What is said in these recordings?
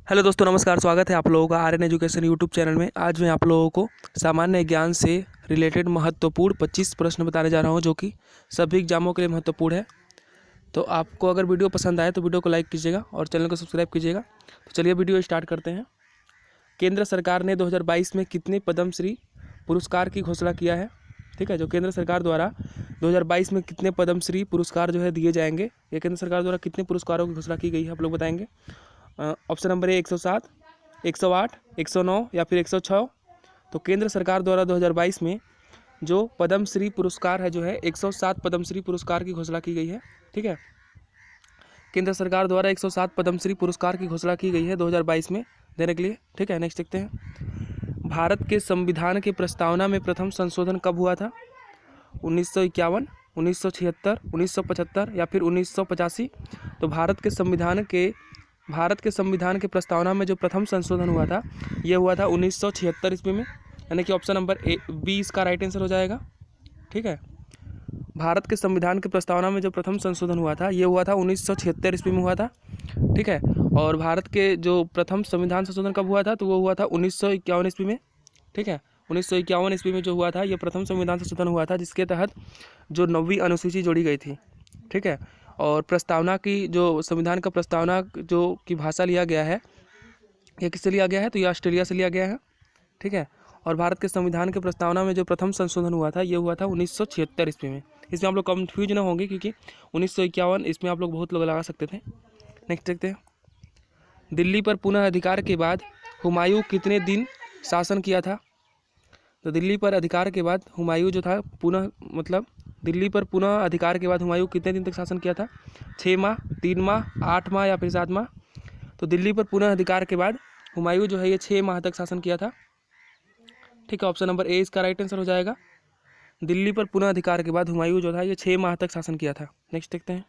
Hello दोस्तों, नमस्कार। स्वागत है आप लोगों का आर्यन एजुकेशन यूट्यूब चैनल में। आज मैं आप लोगों को सामान्य ज्ञान से रिलेटेड महत्वपूर्ण 25 प्रश्न बताने जा रहा हूं, जो कि सभी एग्जामों के लिए महत्वपूर्ण है। तो आपको अगर वीडियो पसंद आए तो वीडियो को लाइक कीजिएगा और चैनल को सब्सक्राइब कीजिएगा। तो चलिए वीडियो स्टार्ट करते हैं। केंद्र सरकार ने 2022 में कितने पद्मश्री पुरस्कार की घोषणा किया है? ठीक है, जो केंद्र सरकार द्वारा 2022 में कितने पद्मश्री पुरस्कार जो है दिए जाएंगे, ये केंद्र सरकार द्वारा कितने पुरस्कारों की घोषणा की गई है, आप लोग बताएंगे। ऑप्शन नंबर ए 107, 108, 109 या फिर 106। तो केंद्र सरकार द्वारा 2022 में जो पद्मश्री पुरस्कार है जो है 107 पद्मश्री पुरस्कार की घोषणा की गई है। ठीक है, केंद्र सरकार द्वारा 107 पद्मश्री पुरस्कार की घोषणा की गई है 2022 में देने के लिए। ठीक है, नेक्स्ट देखते हैं। भारत के संविधान के प्रस्तावना में प्रथम संशोधन कब हुआ था? 1951, 1976, 1975 या फिर 1985। तो भारत के संविधान के प्रस्तावना में जो प्रथम संशोधन हुआ था, ये हुआ था 1976 ईस्वी में, यानी कि ऑप्शन नंबर ए बी इसका राइट आंसर हो जाएगा। ठीक है, भारत के संविधान के प्रस्तावना में जो प्रथम संशोधन हुआ था, ये हुआ था 1976 ईस्वी में हुआ था। ठीक है, और भारत के जो प्रथम संविधान संशोधन कब हुआ था, तो वो हुआ था 1951 ईस्वी में। ठीक है, 1951 ईस्वी में जो हुआ था, ये प्रथम संविधान संशोधन हुआ था, जिसके तहत जो 9वीं अनुसूची जोड़ी गई थी। ठीक है, और प्रस्तावना की जो संविधान का प्रस्तावना जो की भाषा लिया गया है, ये किससे लिया गया है, तो ये ऑस्ट्रेलिया से लिया गया है। ठीक है, और भारत के संविधान के प्रस्तावना में जो प्रथम संशोधन हुआ था, ये हुआ था 1976 ईस्वी में। इसमें आप लोग कंफ्यूज ना होंगे, क्योंकि 1951 इसमें आप लोग बहुत लोग लगा सकते थे। नेक्स्ट देखते हैं। दिल्ली पर पुनः अधिकार के बाद हुमायूं कितने दिन शासन किया था? तो दिल्ली पर अधिकार के बाद हुमायूं जो था दिल्ली पर पुनः अधिकार के बाद हुमायूं कितने दिन तक शासन किया था? 6 माह, 3 माह, 8 माह या फिर 7 माह। तो दिल्ली पर पुनः अधिकार के बाद हुमायूं जो है ये 6 माह तक शासन किया था। ठीक है, ऑप्शन नंबर ए इसका राइट आंसर हो जाएगा। दिल्ली पर पुनः अधिकार के बाद हुमायूं जो था ये 6 माह तक शासन किया था। नेक्स्ट देखते हैं।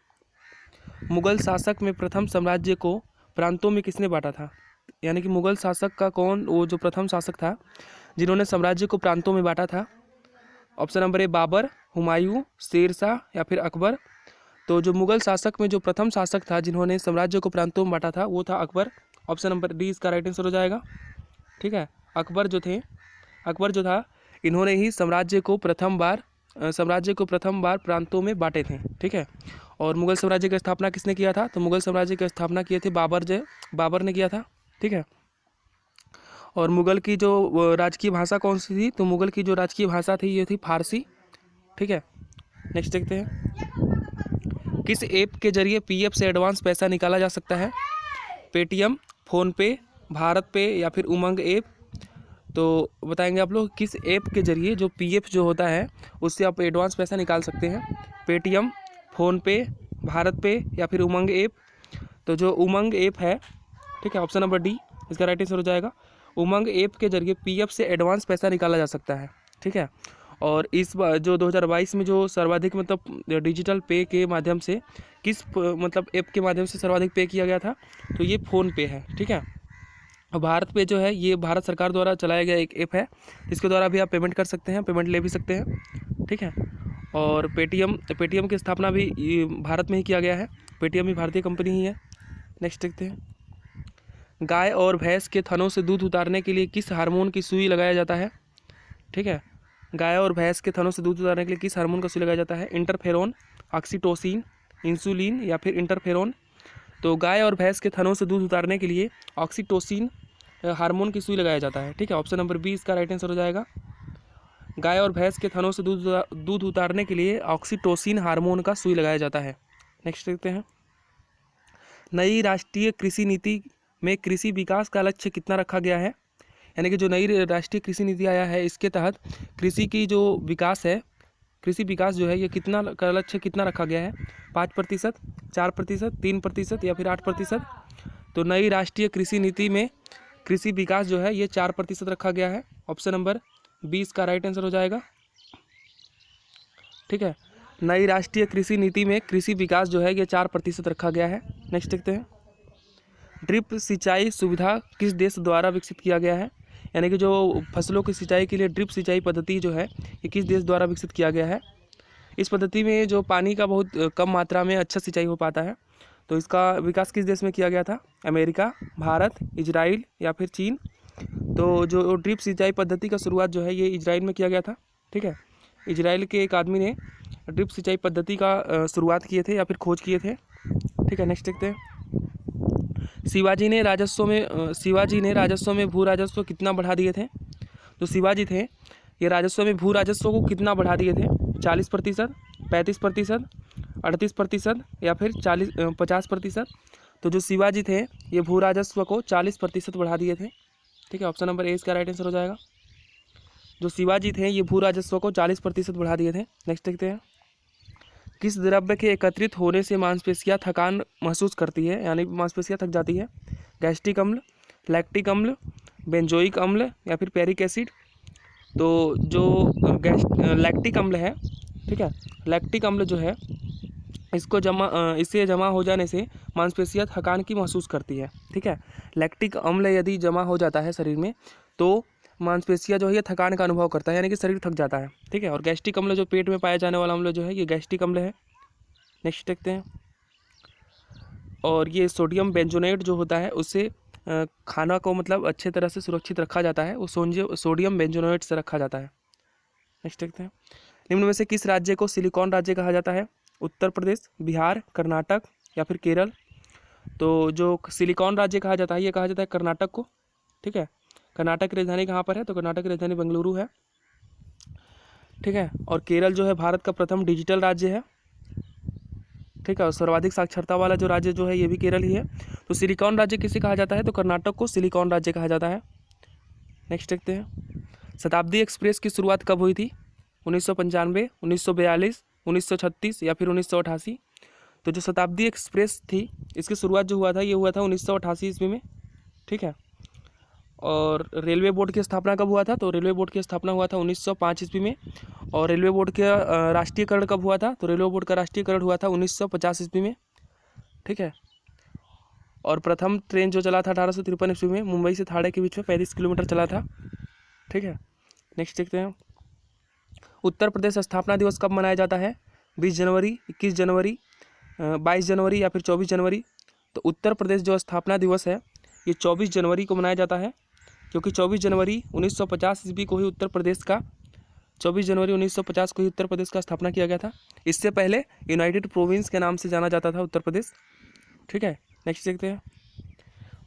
मुगल शासक में प्रथम साम्राज्य को प्रांतों में किसने बांटा था? यानी कि मुगल शासक का कौन, वो जो प्रथम शासक था जिन्होंने साम्राज्य को प्रांतों में बांटा था? Option number A Babur, Humayun, Sher Shah या फिर अकबर। तो जो मुगल शासक में जो प्रथम शासक था जिन्होंने साम्राज्य को प्रांतों में बांटा था, वो था अकबर। ऑप्शन नंबर डी इसका राइट आंसर हो जाएगा। ठीक है, अकबर जो था, इन्होंने ही साम्राज्य को प्रथम बार प्रांतों में बांटे थे। ठीक है, और मुगल साम्राज्य की स्थापना किसने किया था? तो मुगल साम्राज्य की स्थापना किए थे बाबर ने किया था। ठीक है, और मुगल की जो राजकीय भाषा कौन सी थी? तो मुगल की जो राजकीय भाषा थी ये थी फारसी। ठीक है, नेक्स्ट देखते हैं। किस ऐप के जरिए पीएफ से एडवांस पैसा निकाला जा सकता है? पेटीएम, फ़ोनपे, भारत पे या फिर उमंग ऐप। तो बताएंगे आप लोग किस ऐप के जरिए जो पीएफ जो होता है उससे आप एडवांस पैसा निकाल सकते हैं? पेटीएम, फ़ोनपे, भारत पे या फिर उमंग ऐप। तो जो उमंग ऐप है, ठीक है, ऑप्शन नंबर डी इसका राइट आंसर हो जाएगा। उमंग ऐप के जरिए पीएफ से एडवांस पैसा निकाला जा सकता है। ठीक है, और इस बार जो 2022 में जो सर्वाधिक डिजिटल पे के माध्यम से ऐप के माध्यम से सर्वाधिक पे किया गया था, तो ये फ़ोन पे है। ठीक है, और भारत पे जो है ये भारत सरकार द्वारा चलाया गया एक ऐप है, इसके द्वारा भी आप पेमेंट कर सकते हैं, पेमेंट ले भी सकते हैं। ठीक है, और पेटीएम की स्थापना भी भारत में ही किया गया है। पेटीएम भी भारतीय कंपनी ही है। नेक्स्ट देखते हैं। गाय और भैंस के थनों से दूध उतारने के लिए किस हार्मोन की सुई लगाया जाता है? ठीक है, गाय और भैंस के थनों से दूध उतारने के लिए किस हार्मोन का सुई लगाया जाता है? इंटरफेरोन, ऑक्सीटोसिन, इंसुलिन या फिर इंटरफेरोन। तो गाय और भैंस के थनों से दूध उतारने के लिए ऑक्सीटोसिन हार्मोन की सुई लगाया जाता है। ठीक है, ऑप्शन नंबर बी इसका राइट आंसर हो जाएगा। गाय और भैंस के थनों से दूध उतारने के लिए ऑक्सीटोसिन हार्मोन का सुई लगाया जाता है। नेक्स्ट देखते हैं। नई राष्ट्रीय कृषि नीति में कृषि विकास का लक्ष्य कितना रखा गया है? यानी कि जो नई राष्ट्रीय कृषि नीति आया है, इसके तहत कृषि की जो विकास है, कृषि विकास जो है ये कितना का लक्ष्य कितना रखा गया है? 5%, 4%, 3% या फिर 8%। तो नई राष्ट्रीय कृषि नीति में कृषि विकास जो है ये 4% रखा गया है। ऑप्शन नंबर 20 का राइट आंसर हो जाएगा। ठीक है, नई राष्ट्रीय कृषि नीति में कृषि विकास जो है ये 4% रखा गया है। नेक्स्ट देखते हैं। ड्रिप सिंचाई सुविधा किस देश द्वारा विकसित किया गया है? यानी कि जो फसलों की सिंचाई के लिए ड्रिप सिंचाई पद्धति जो है ये किस देश द्वारा विकसित किया गया है? इस पद्धति में जो पानी का बहुत कम मात्रा में अच्छा सिंचाई हो पाता है, तो इसका विकास किस देश में किया गया था? अमेरिका, भारत, इजराइल या फिर चीन। तो जो ड्रिप सिंचाई पद्धति का शुरुआत जो है ये इजराइल में किया गया था। ठीक है, इजराइल के एक आदमी ने ड्रिप सिंचाई पद्धति का शुरुआत किए थे या फिर खोज किए थे। ठीक है, नेक्स्ट देखते हैं। शिवाजी ने राजस्व में भू राजस्व कितना बढ़ा दिए थे? जो शिवाजी थे ये राजस्व में भू राजस्व को कितना बढ़ा दिए थे? 40%, 35%, 38% या फिर 50%। तो जो शिवाजी थे ये भू राजस्व को 40% बढ़ा दिए थे। ठीक है, ऑप्शन नंबर ए इसका राइट आंसर हो जाएगा। जो शिवाजी थे ये भू राजस्व को 40% बढ़ा दिए थे। नेक्स्ट देखते हैं। किस द्रव्य के एकत्रित होने से मांसपेशियां थकान महसूस करती है, यानी मांसपेशियां थक जाती है? गैस्ट्रिक अम्ल, लैक्टिक अम्ल, बेंजोइक अम्ल या फिर पेरिक एसिड। तो जो लैक्टिक अम्ल है, ठीक है, लैक्टिक अम्ल जो है इससे जमा हो जाने से मांसपेशियां थकान की महसूस करती है। ठीक है, लैक्टिक अम्ल यदि जमा हो जाता है शरीर में तो मांसपेशियां जो है ये थकान का अनुभव करता है, यानी कि शरीर थक जाता है। ठीक है, और गैस्ट्रिक अम्ल जो पेट में पाया जाने वाला अम्ल जो है ये गैस्ट्रिक अम्ल है। नेक्स्ट देखते हैं। और ये सोडियम बेंजोनेट जो होता है उससे खाना को मतलब अच्छे तरह से सुरक्षित रखा जाता है, वो सोडियम बेंजोनेट से रखा जाता है। नेक्स्ट देखते हैं। निम्न में से किस राज्य को सिलिकॉन राज्य कहा जाता है? उत्तर प्रदेश, बिहार, कर्नाटक या फिर केरल। तो जो सिलिकॉन राज्य कहा जाता है ये कहा जाता है कर्नाटक को। ठीक है, कर्नाटक की राजधानी कहाँ पर है? तो कर्नाटक की राजधानी बेंगलुरु है। ठीक है, और केरल जो है भारत का प्रथम डिजिटल राज्य है। ठीक है, और सर्वाधिक साक्षरता वाला जो राज्य जो है ये भी केरल ही है। तो सिलिकॉन राज्य किसे कहा जाता है? तो कर्नाटक को सिलिकॉन राज्य कहा जाता है। नेक्स्ट देखते हैं। शताब्दी एक्सप्रेस की शुरुआत कब हुई थी? 1995, 1942, 1936 या फिर 1988। तो जो शताब्दी एक्सप्रेस थी इसकी शुरुआत जो हुआ था ये हुआ था 1988 ईस्वी में। ठीक है, और रेलवे बोर्ड की स्थापना कब हुआ था? तो रेलवे बोर्ड की स्थापना हुआ था 1905 ईस्वी में। और रेलवे बोर्ड का राष्ट्रीयकरण कब हुआ था? तो रेलवे बोर्ड का राष्ट्रीयकरण हुआ था 1950 ईस्वी में। ठीक है, और प्रथम ट्रेन जो चला था 1853 ईस्वी में मुंबई से थाड़े के बीच में 35 किलोमीटर चला था। ठीक है, नेक्स्ट देखते हैं। उत्तर प्रदेश स्थापना दिवस कब मनाया जाता है? 20 जनवरी, 21 जनवरी, 22 जनवरी या फिर 24 जनवरी। तो उत्तर प्रदेश जो स्थापना दिवस है ये 24 जनवरी को मनाया जाता है, क्योंकि 24 जनवरी 1950 ईस्वी को ही उत्तर प्रदेश का 24 जनवरी 1950 को ही उत्तर प्रदेश का स्थापना किया गया था। इससे पहले यूनाइटेड प्रोविंस के नाम से जाना जाता था उत्तर प्रदेश। ठीक है, नेक्स्ट देखते हैं।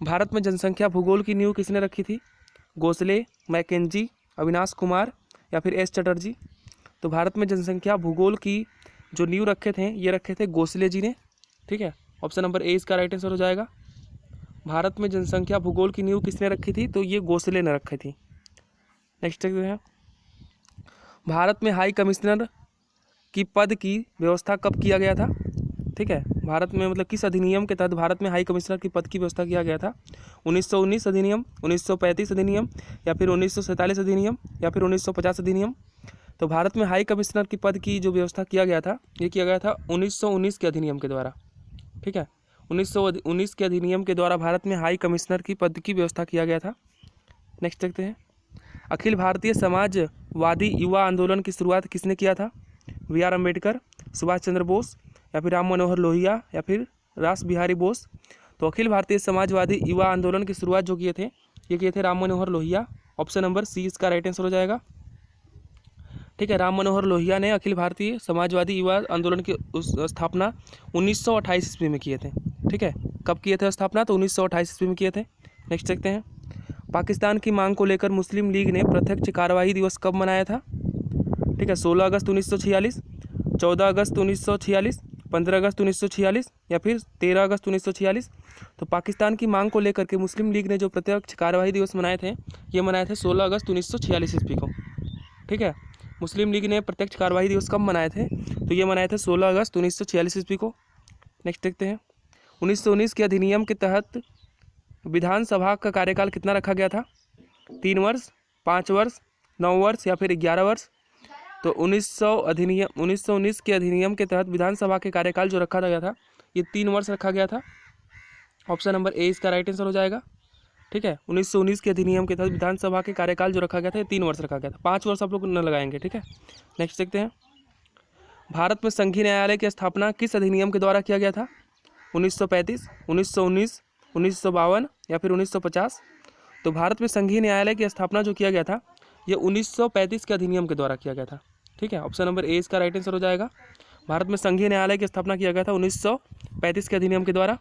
भारत में जनसंख्या भूगोल की नींव किसने रखी थी? गोखले, मैकेंजी, अविनाश कुमार या फिर एस चटर्जी। तो भारत में जनसंख्या भूगोल की जो नींव रखे थे गोखले जी ने। ठीक है, ऑप्शन नंबर ए इसका राइट आंसर हो जाएगा। भारत में जनसंख्या भूगोल की नींव किसने रखी थी? तो ये गोखले ने रखी थी। नेक्स्ट देखते हैं। भारत में हाई कमिश्नर की पद की व्यवस्था कब किया गया था? ठीक है, भारत में मतलब किस अधिनियम के तहत भारत में हाई कमिश्नर की पद की व्यवस्था किया गया था? 1919 अधिनियम, 1935 अधिनियम या फिर 1947 अधिनियम या फिर 1950 अधिनियम। तो भारत में हाई कमिश्नर की पद की जो व्यवस्था किया गया था ये किया गया था 1919 के अधिनियम के द्वारा। ठीक है, 1919 के अधिनियम के द्वारा भारत में हाई कमिश्नर की पद की व्यवस्था किया गया था। नेक्स्ट देखते हैं। अखिल भारतीय समाजवादी युवा आंदोलन की शुरुआत किसने किया था? बी.आर. अम्बेडकर, सुभाष चंद्र बोस या फिर राम मनोहर लोहिया या फिर रास बिहारी बोस। तो अखिल भारतीय समाजवादी युवा आंदोलन की शुरुआत जो किए थे Ram Manohar Lohia. Option number C इसका राइट आंसर हो जाएगा। ठीक है, राम मनोहर लोहिया ने अखिल भारतीय समाजवादी युवा आंदोलन की स्थापना 1928 ईस्वी में किए थे। ठीक है, कब किए थे स्थापना? तो 1928 ईस्वी में किए थे। नेक्स्ट देखते हैं। पाकिस्तान की मांग को लेकर मुस्लिम लीग ने प्रत्यक्ष कार्यवाही दिवस कब मनाया था? ठीक है, 16 अगस्त 1946, 14 अगस्त 1946, 15 अगस्त 1946 या फिर 13 अगस्त 1946। तो पाकिस्तान की मांग को लेकर के मुस्लिम लीग ने जो प्रत्यक्ष कार्यवाही दिवस मनाए थे ये मनाए थे 16 अगस्त 1946 ईस्वी को। ठीक है, मुस्लिम लीग ने प्रत्यक्ष कार्यवाही दिवस कब मनाए थे? तो ये मनाए थे 16 अगस्त 1946 ईस्वी को। नेक्स्ट देखते हैं। 1919 के अधिनियम के तहत विधानसभा का कार्यकाल कितना रखा गया था? 3 वर्ष, 5 वर्ष, 9 वर्ष या फिर 11 वर्ष। तो 1919 के अधिनियम के तहत विधानसभा के कार्यकाल जो रखा गया था ये 3 वर्ष रखा गया था। ऑप्शन नंबर ए इसका राइट आंसर हो जाएगा। ठीक है, 1919 के अधिनियम के तहत विधानसभा के कार्यकाल जो रखा गया था ये 3 वर्ष रखा गया था। 5 वर्ष आप लोग न लगाएंगे। ठीक है, नेक्स्ट देखते हैं। भारत में संघीय न्यायालय की स्थापना किस अधिनियम के द्वारा किया गया था? 1935, 1919, 1952 या फिर 1950? तो भारत में संघीय न्यायालय की स्थापना जो किया गया था ये 1935 के अधिनियम के द्वारा किया गया था। ठीक है, ऑप्शन नंबर ए इसका राइट आंसर हो जाएगा। भारत में संघीय न्यायालय की स्थापना किया गया था 1935 के अधिनियम के द्वारा।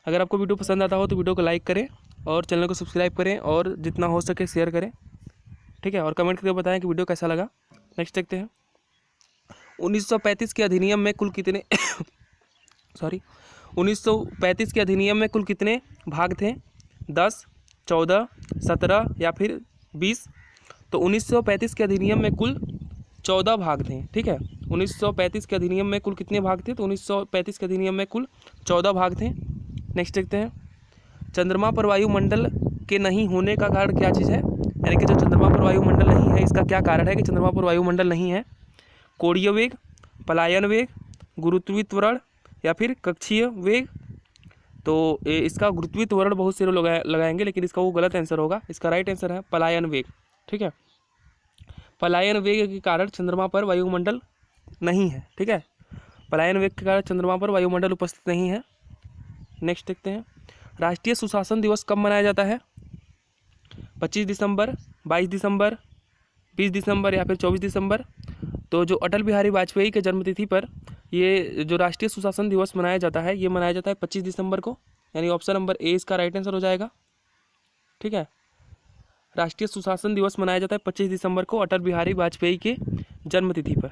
अगर आपको वीडियो पसंद आता हो तो वीडियो को लाइक करें और चैनल को सब्सक्राइब करें और जितना हो सके शेयर करें। ठीक है, और कमेंट करके बताएं कि वीडियो कैसा लगा। नेक्स्ट देखते हैं, 1935 के अधिनियम में कुल कितने 1935 के अधिनियम में कुल कितने भाग थे? 10, 14, 17 या फिर 20? तो 1935 के अधिनियम में कुल 14 भाग थे। ठीक है, 1935 के अधिनियम में कुल कितने भाग थे? तो 1935 के अधिनियम में कुल 14 भाग थे। नेक्स्ट देखते हैं, चंद्रमा पर वायुमंडल के नहीं होने का कारण क्या चीज़ है? यानी कि जो चंद्रमा पर वायुमंडल नहीं है इसका क्या कारण है कि चंद्रमा पर वायुमंडल नहीं है? कोणीय वेग, पलायन वेग, गुरुत्वीय त्वरण या फिर कक्षीय वेग? तो इसका गुरुत्वीय त्वरण बहुत से लोग लगाएंगे, लेकिन इसका वो गलत आंसर होगा। इसका राइट आंसर है पलायन वेग। ठीक है, पलायन वेग के कारण चंद्रमा पर वायुमंडल नहीं है। ठीक है, पलायन वेग के कारण चंद्रमा पर वायुमंडल उपस्थित नहीं है। नेक्स्ट देखते हैं, राष्ट्रीय सुशासन दिवस कब मनाया जाता है? 25 दिसंबर, 22 दिसंबर, 20 दिसंबर या फिर 24 दिसंबर? तो जो अटल बिहारी वाजपेयी के जन्मतिथि पर ये जो राष्ट्रीय सुशासन दिवस मनाया जाता है ये मनाया जाता है 25 दिसंबर को, यानी ऑप्शन नंबर ए इसका राइट आंसर हो जाएगा। ठीक है, राष्ट्रीय सुशासन दिवस मनाया जाता है 25 दिसंबर को अटल बिहारी वाजपेयी के जन्मतिथि पर।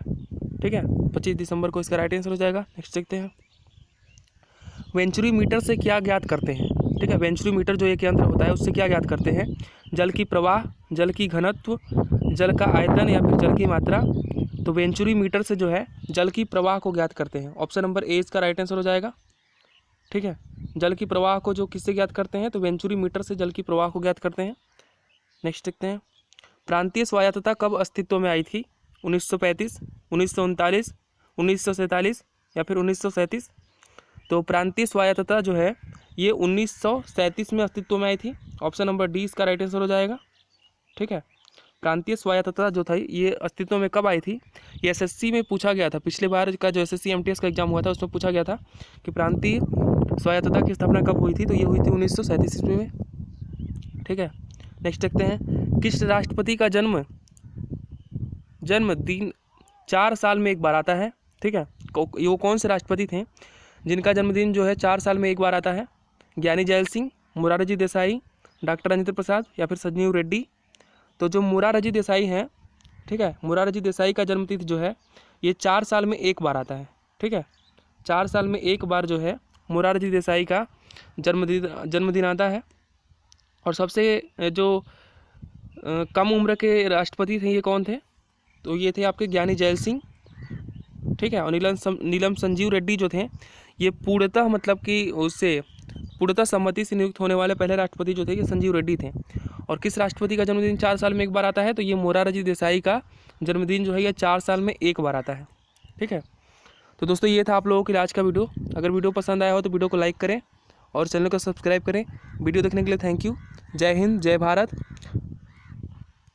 ठीक है, 25 दिसंबर को इसका राइट आंसर हो जाएगा। नेक्स्ट देखते हैं, वेंचुरी मीटर से क्या ज्ञात करते हैं? ठीक है, वेंचुरी मीटर जो एक यंत्र होता है उससे क्या ज्ञात करते हैं? जल की प्रवाह, जल की घनत्व, जल का आयतन या फिर जल की मात्रा? तो वेंचुरी मीटर से जो है जल की प्रवाह को ज्ञात करते हैं। ऑप्शन नंबर ए इसका राइट आंसर हो जाएगा। ठीक है, जल की प्रवाह को जो किससे ज्ञात करते हैं? तो वेंचुरी मीटर से जल की प्रवाह को ज्ञात करते हैं। नेक्स्ट देखते हैं, प्रांतीय स्वायत्तता कब अस्तित्व में आई थी? 1935, 1939, 1947 या फिर 1937? तो प्रांतीय स्वायत्तता जो है ये 1937 में अस्तित्व में आई थी। ऑप्शन नंबर डी इसका राइट आंसर हो जाएगा। ठीक है, प्रांतीय स्वायत्तता जो था ये अस्तित्व में कब आई थी? ये एसएससी में पूछा गया था। पिछले बार का जो एसएससी एमटीएस का एग्जाम हुआ था उसमें पूछा गया था कि प्रांतीय स्वायत्तता की स्थापना कब हुई थी? तो ये हुई थी 1937 ईस्वी में। ठीक है, नेक्स्ट देखते हैं, किस राष्ट्रपति का जन्मदिन 4 साल में एक बार आता है? ठीक है, वो कौन से राष्ट्रपति थे जिनका जन्मदिन जो है 4 साल में एक बार आता है? ज्ञानी जैल सिंह, मोरारजी देसाई, डॉक्टर राजेंद्र प्रसाद या फिर संजीव रेड्डी? तो जो मोरारजी देसाई हैं, ठीक है, मोरारजी देसाई का जन्मतिथि जो है ये 4 साल में एक बार आता है। ठीक है, 4 साल में एक बार जो है मोरारजी देसाई का जन्मदिन आता है। और सबसे जो कम उम्र के राष्ट्रपति थे ये कौन थे? तो ये थे आपके ज्ञानी जैल सिंह। ठीक है, और नीलम संजीव रेड्डी जो थे ये पूर्णतः मतलब कि उससे पूर्णतः सम्मति से नियुक्त होने वाले पहले राष्ट्रपति जो थे ये संजीव रेड्डी थे। और किस राष्ट्रपति का जन्मदिन 4 साल में एक बार आता है? तो ये मोरारजी देसाई का जन्मदिन जो है ये 4 साल में एक बार आता है। ठीक है, तो दोस्तों ये था आप लोगों के लिए आज का वीडियो। अगर वीडियो पसंद आया हो तो वीडियो को लाइक करें और चैनल को सब्सक्राइब करें। वीडियो देखने के लिए थैंक यू। जय हिंद, जय भारत।